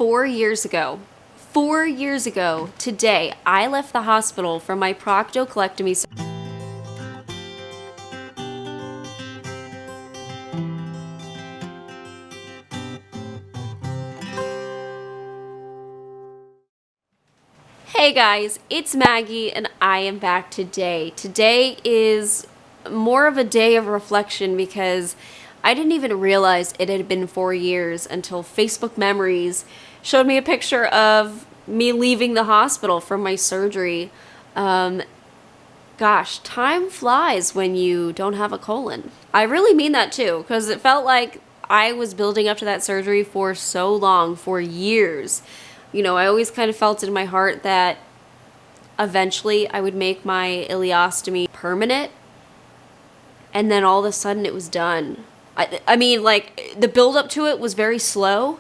4 years ago. 4 years ago today, I left the hospital from my proctocolectomy. Hey guys, it's Maggie and I am back today. Today is more of a day of reflection because I didn't even realize it had been 4 years until Facebook Memories showed me a picture of me leaving the hospital from my surgery. Gosh, time flies when you don't have a colon. I really mean that too, because it felt like I was building up to that surgery for so long, for years. You know, I always kind of felt in my heart that eventually I would make my ileostomy permanent, and then all of a sudden it was done. I mean, like, the build up to it was very slow,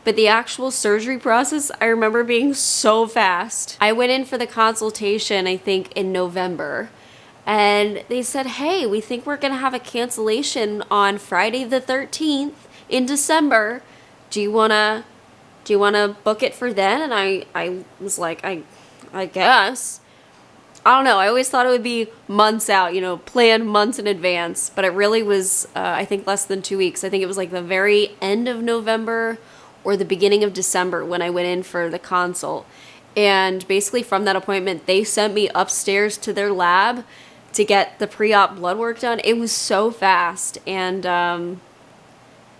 but the actual surgery process, I remember being so fast. I went in for the consultation, I think, in November, and they said, hey, we think we're gonna have a cancellation on Friday the 13th in December. Do you wanna book it for then? And I was like, I guess. I don't know. I always thought it would be months out, you know, planned months in advance. But it really was, I think, less than 2 weeks. I think it was like the very end of November or the beginning of December when I went in for the consult. And basically from that appointment, they sent me upstairs to their lab to get the pre-op blood work done. It was so fast. And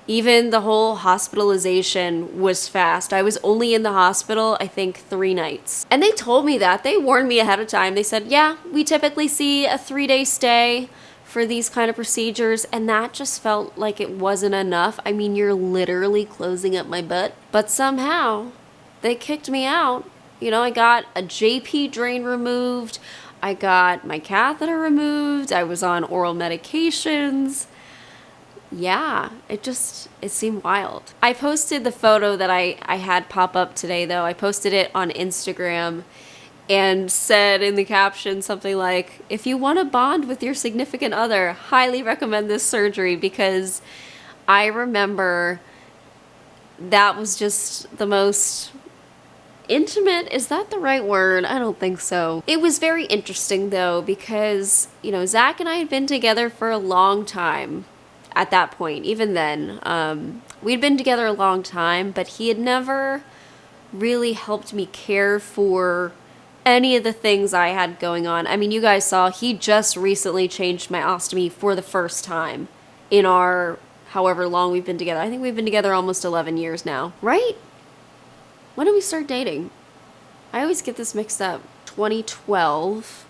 even the whole hospitalization was fast. I was only in the hospital, I think, 3 nights. And they told me that. They warned me ahead of time. They said, yeah, we typically see a 3-day stay for these kind of procedures. And that just felt like it wasn't enough. I mean, you're literally closing up my butt. But somehow, they kicked me out. You know, I got a JP drain removed. I got my catheter removed. I was on oral medications. Yeah, it seemed wild. I posted the photo that I had pop up today, though. I posted it on Instagram and said in the caption something like, if you want to bond with your significant other, highly recommend this surgery, because I remember that was just the most intimate. Is that the right word? I don't think so. It was very interesting, though, because, you know, Zach and I had been together for a long time. At that point, even then, we'd been together a long time, but he had never really helped me care for any of the things I had going on. I mean, you guys saw he just recently changed my ostomy for the first time in our however long we've been together. I think we've been together almost 11 years now, right? When did we start dating? I always get this mixed up. 2012,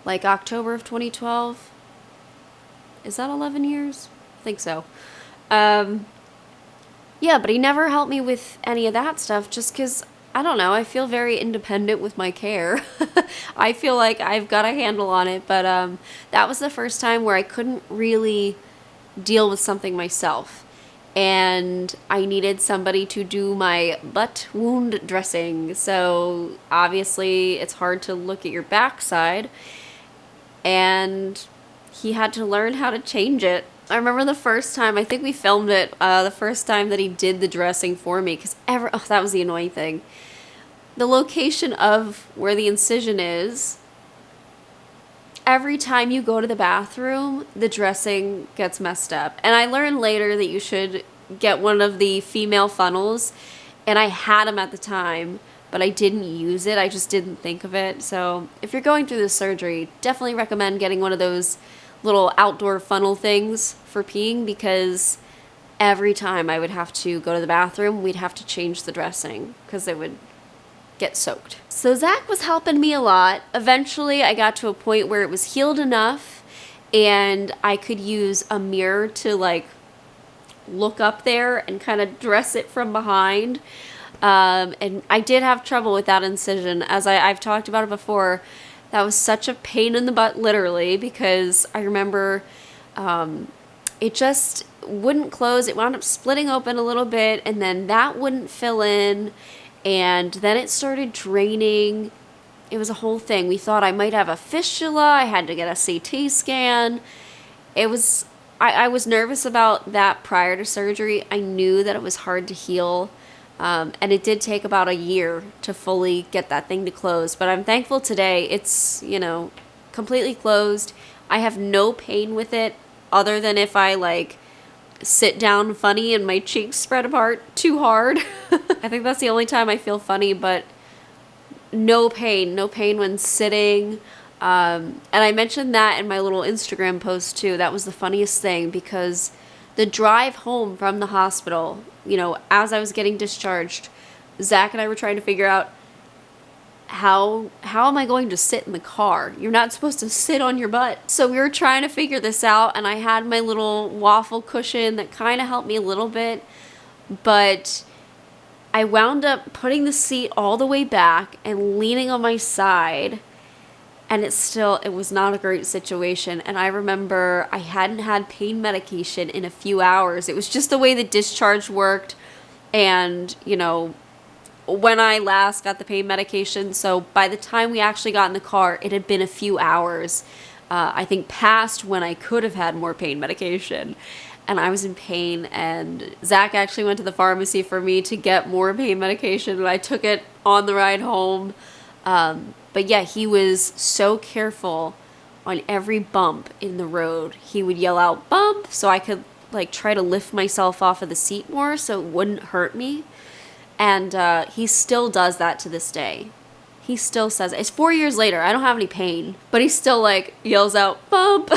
like October of 2012. Is that 11 years? I think so. Yeah, but he never helped me with any of that stuff just because, I don't know, I feel very independent with my care. I feel like I've got a handle on it, but that was the first time where I couldn't really deal with something myself. And I needed somebody to do my butt wound dressing. So obviously it's hard to look at your backside. And he had to learn how to change it. I remember the first time, I think we filmed it, the first time that he did the dressing for me, because that was the annoying thing. The location of where the incision is, every time you go to the bathroom, the dressing gets messed up. And I learned later that you should get one of the female funnels, and I had them at the time, but I didn't use it. I just didn't think of it. So if you're going through this surgery, definitely recommend getting one of those little outdoor funnel things for peeing, because every time I would have to go to the bathroom, we'd have to change the dressing because it would get soaked. So Zach was helping me a lot. Eventually I got to a point where it was healed enough and I could use a mirror to like look up there and kind of dress it from behind. And I did have trouble with that incision. As I've talked about it before, that was such a pain in the butt, literally, because I remember it just wouldn't close. It wound up splitting open a little bit, and then that wouldn't fill in, and then it started draining. It was a whole thing. We thought I might have a fistula. I had to get a CT scan. It was, I was nervous about that prior to surgery. I knew that it was hard to heal. And it did take about a year to fully get that thing to close. But I'm thankful today it's, you know, completely closed. I have no pain with it other than if I like sit down funny and my cheeks spread apart too hard. I think that's the only time I feel funny, but no pain when sitting. And I mentioned that in my little Instagram post too. That was the funniest thing, because the drive home from the hospital, you know, as I was getting discharged, Zach and I were trying to figure out how am I going to sit in the car? You're not supposed to sit on your butt. So we were trying to figure this out, and I had my little waffle cushion that kind of helped me a little bit, but I wound up putting the seat all the way back and leaning on my side, and it was not a great situation. And I remember I hadn't had pain medication in a few hours. It was just the way the discharge worked, and, you know, when I last got the pain medication, so by the time we actually got in the car, it had been a few hours, I think past when I could have had more pain medication. And I was in pain, and Zach actually went to the pharmacy for me to get more pain medication, and I took it on the ride home. But yeah, he was so careful on every bump in the road. He would yell out, "Bump," so I could like try to lift myself off of the seat more so it wouldn't hurt me. And he still does that to this day. He still says it. It's 4 years later. I don't have any pain, but he still like yells out, "Bump."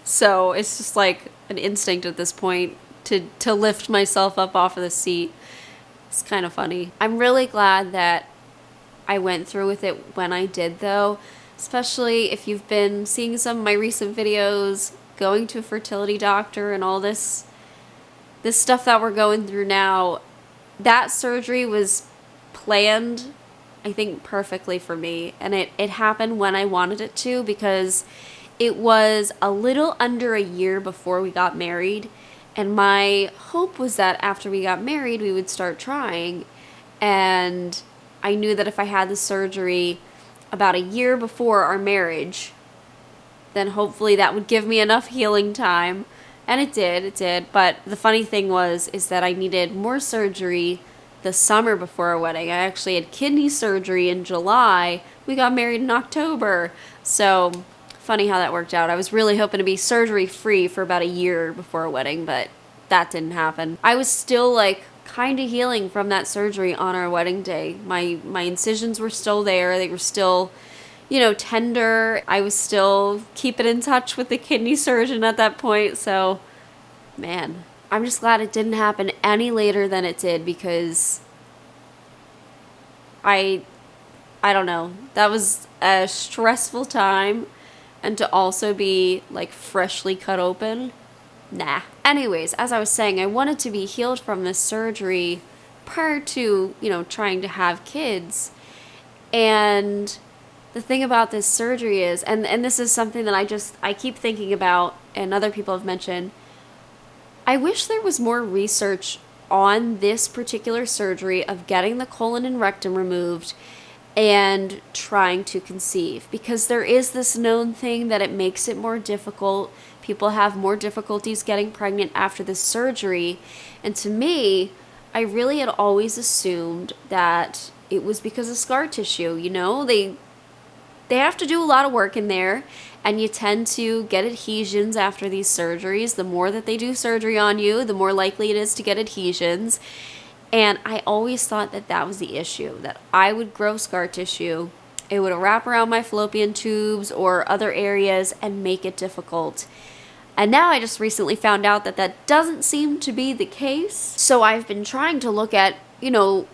So it's just like an instinct at this point to lift myself up off of the seat. It's kind of funny. I'm really glad that I went through with it when I did, though, especially if you've been seeing some of my recent videos, going to a fertility doctor and all this stuff that we're going through now. That surgery was planned, I think, perfectly for me, and it happened when I wanted it to, because it was a little under a year before we got married, and my hope was that after we got married we would start trying. And I knew that if I had the surgery about a year before our marriage, then hopefully that would give me enough healing time. And it did. But the funny thing is that I needed more surgery the summer before our wedding. I actually had kidney surgery in July. We got married in October. So funny how that worked out. I was really hoping to be surgery free for about a year before our wedding, but that didn't happen. I was still like kind of healing from that surgery on our wedding day. My incisions were still there. They were still, you know, tender. I was still keeping in touch with the kidney surgeon at that point. So, man, I'm just glad it didn't happen any later than it did, because I don't know. That was a stressful time, and to also be like freshly cut open, nah. Anyways, as I was saying, I wanted to be healed from this surgery prior to, you know, trying to have kids. And the thing about this surgery is, and this is something that I keep thinking about, and other people have mentioned, I wish there was more research on this particular surgery of getting the colon and rectum removed and trying to conceive, because there is this known thing that it makes it more difficult. People have more difficulties getting pregnant after this surgery. And to me, I really had always assumed that it was because of scar tissue. You know, they have to do a lot of work in there, and you tend to get adhesions after these surgeries. The more that they do surgery on you, the more likely it is to get adhesions. And I always thought that that was the issue, that I would grow scar tissue, it would wrap around my fallopian tubes or other areas and make it difficult. And now I just recently found out that that doesn't seem to be the case. So I've been trying to look at, you know,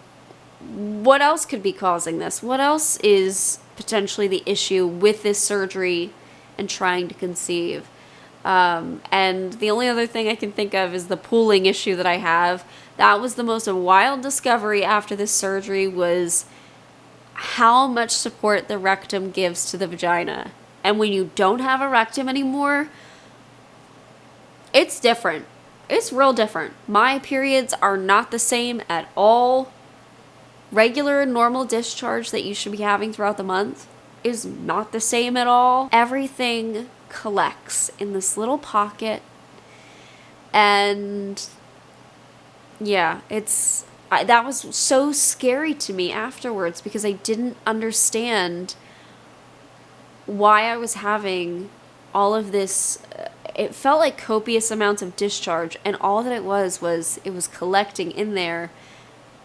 what else could be causing this? What else is potentially the issue with this surgery and trying to conceive? And the only other thing I can think of is the pooling issue that I have. That was the most wild discovery after this surgery, was how much support the rectum gives to the vagina. And when you don't have a rectum anymore, it's different. It's real different. My periods are not the same at all. Regular normal discharge that you should be having throughout the month is not the same at all. Everything collects in this little pocket, and yeah, it's that was so scary to me afterwards because I didn't understand why I was having all of this. It felt like copious amounts of discharge, and all that it was it was collecting in there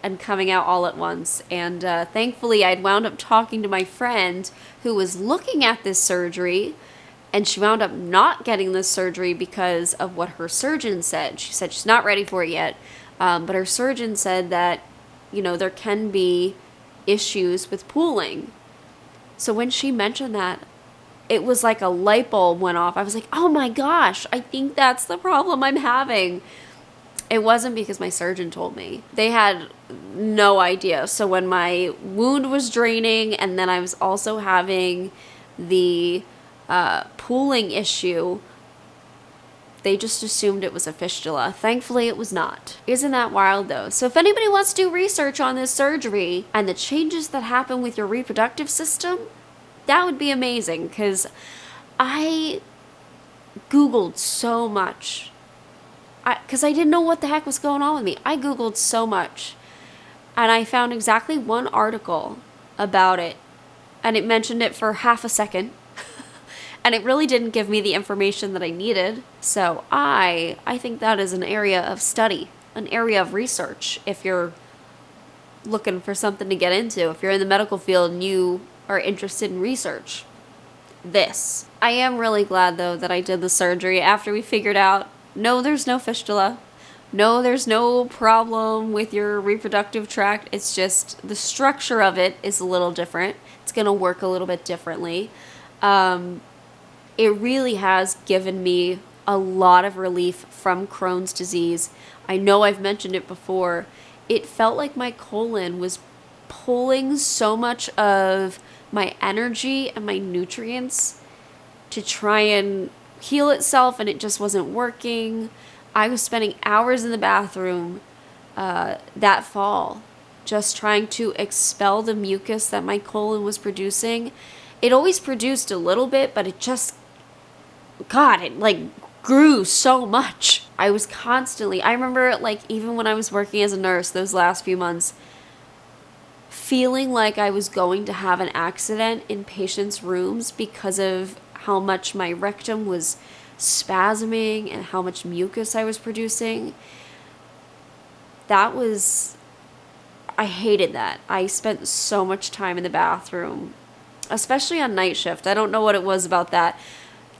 and coming out all at once. And thankfully, I'd wound up talking to my friend who was looking at this surgery, and she wound up not getting this surgery because of what her surgeon said. She said she's not ready for it yet, but her surgeon said that, you know, there can be issues with pooling. So when she mentioned that, it was like a light bulb went off. I was like, oh my gosh, I think that's the problem I'm having. It wasn't because my surgeon told me. They had no idea. So when my wound was draining, and then I was also having the pooling issue, they just assumed it was a fistula. Thankfully, it was not. Isn't that wild, though? So if anybody wants to do research on this surgery and the changes that happen with your reproductive system, that would be amazing, because I Googled so much. Because I didn't know what the heck was going on with me. I Googled so much. And I found exactly one article about it. And it mentioned it for half a second. And it really didn't give me the information that I needed. So I think that is an area of study, an area of research, if you're looking for something to get into. If you're in the medical field and you are interested in research. This. I am really glad, though, that I did the surgery after we figured out, no, there's no fistula. No, there's no problem with your reproductive tract. It's just the structure of it is a little different. It's going to work a little bit differently. It really has given me a lot of relief from Crohn's disease. I know I've mentioned it before. It felt like my colon was pulling so much of my energy and my nutrients to try and heal itself, and it just wasn't working. I was spending hours in the bathroom that fall just trying to expel the mucus that my colon was producing. It always produced a little bit, but it just, God, it like grew so much. I was constantly, I remember like even when I was working as a nurse those last few months, feeling like I was going to have an accident in patients' rooms because of how much my rectum was spasming and how much mucus I was producing. That was, I hated that. I spent so much time in the bathroom, especially on night shift. I don't know what it was about that.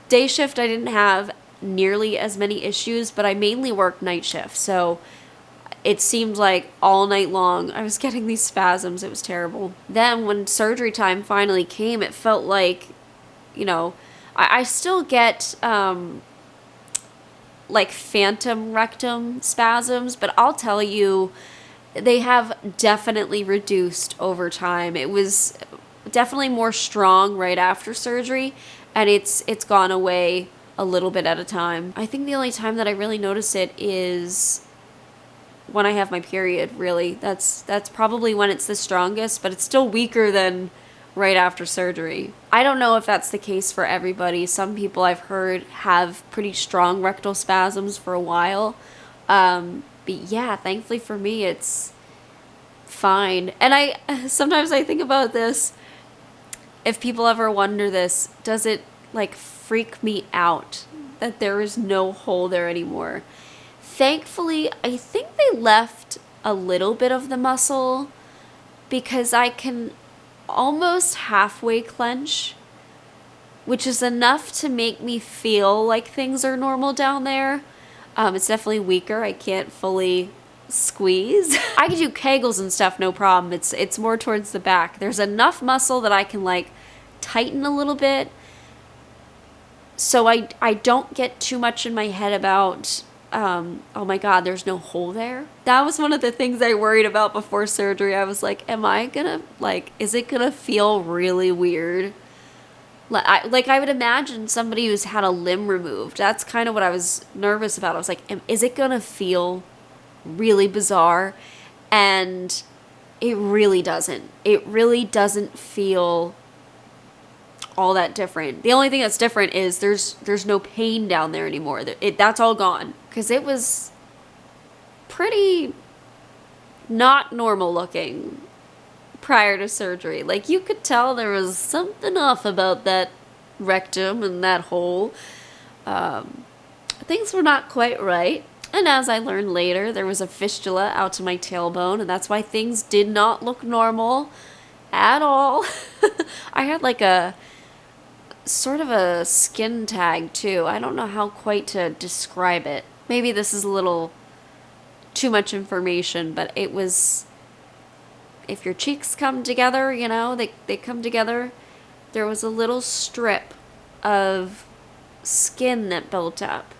Day shift, I didn't have nearly as many issues, but I mainly worked night shift. So it seemed like all night long I was getting these spasms. It was terrible. Then when surgery time finally came, it felt like, you know, I still get like phantom rectum spasms, but I'll tell you, they have definitely reduced over time. It was definitely more strong right after surgery, and it's gone away a little bit at a time. I think the only time that I really notice it is when I have my period, really. That's probably when it's the strongest, but it's still weaker than right after surgery. I don't know if that's the case for everybody. Some people I've heard have pretty strong rectal spasms for a while. But yeah, thankfully for me, it's fine. And sometimes I think about this. If people ever wonder this, does it like freak me out that there is no hole there anymore? Thankfully, I think they left a little bit of the muscle because I can almost halfway clench, which is enough to make me feel like things are normal down there. It's definitely weaker. I can't fully squeeze. I can do Kegels and stuff, no problem. It's more towards the back. There's enough muscle that I can like tighten a little bit, so I don't get too much in my head about oh my God, there's no hole there. That was one of the things I worried about before surgery. I was like, am I gonna, like, is it gonna feel really weird? I would imagine somebody who's had a limb removed. That's kind of what I was nervous about. I was like, is it gonna feel really bizarre? And it really doesn't. It really doesn't feel all that different. The only thing that's different is there's no pain down there anymore. That's all gone. Because it was pretty not normal looking prior to surgery. Like, you could tell there was something off about that rectum and that hole. Things were not quite right. And as I learned later, there was a fistula out to my tailbone, and that's why things did not look normal at all. I had like a sort of a skin tag too. I don't know how quite to describe it. Maybe this is a little too much information, but it was, if your cheeks come together, you know, they come together, there was a little strip of skin that built up.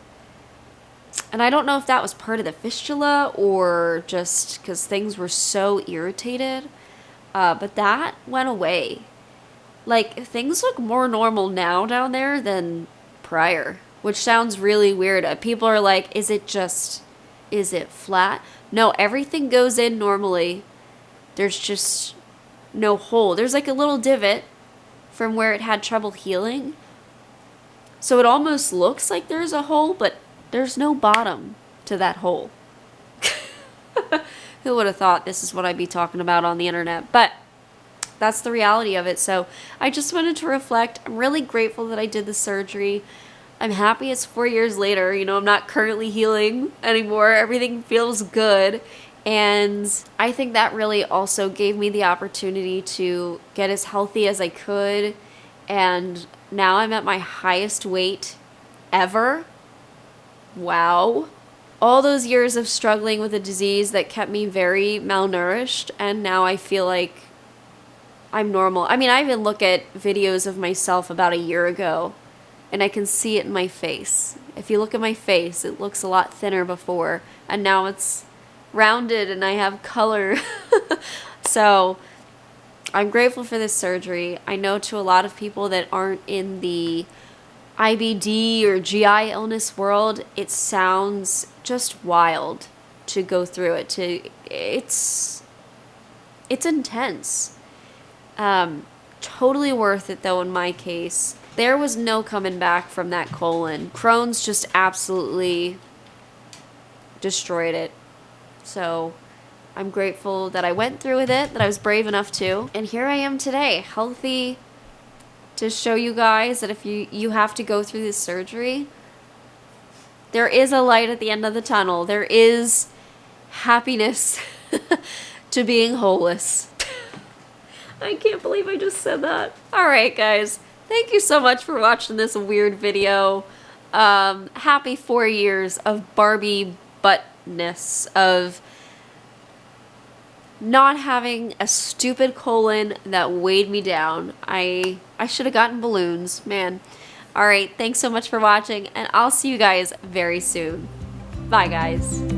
And I don't know if that was part of the fistula or just because things were so irritated, but that went away. Like, things look more normal now down there than prior, which sounds really weird. People are like, is it flat? No, everything goes in normally. There's just no hole. There's like a little divot from where it had trouble healing. So it almost looks like there's a hole, but there's no bottom to that hole. Who would have thought this is what I'd be talking about on the internet? But that's the reality of it. So I just wanted to reflect. I'm really grateful that I did the surgery. I'm happy it's 4 years later. You know, I'm not currently healing anymore. Everything feels good. And I think that really also gave me the opportunity to get as healthy as I could. And now I'm at my highest weight ever. Wow. All those years of struggling with a disease that kept me very malnourished, and now I feel like I'm normal. I mean, I even look at videos of myself about a year ago, and I can see it in my face. If you look at my face, it looks a lot thinner before, and now it's rounded and I have color. So I'm grateful for this surgery. I know to a lot of people that aren't in the IBD or GI illness world, it sounds just wild to go through it. It's intense. Totally worth it though in my case. There was no coming back from that colon. Crohn's just absolutely destroyed it. So I'm grateful that I went through with it, that I was brave enough to. And here I am today, healthy, to show you guys that if you have to go through this surgery, there is a light at the end of the tunnel. There is happiness to being holeless. I can't believe I just said that. Alright guys, thank you so much for watching this weird video. Happy 4 years of Barbie buttness, of not having a stupid colon that weighed me down. I should have gotten balloons, man. Alright, thanks so much for watching, and I'll see you guys very soon. Bye guys.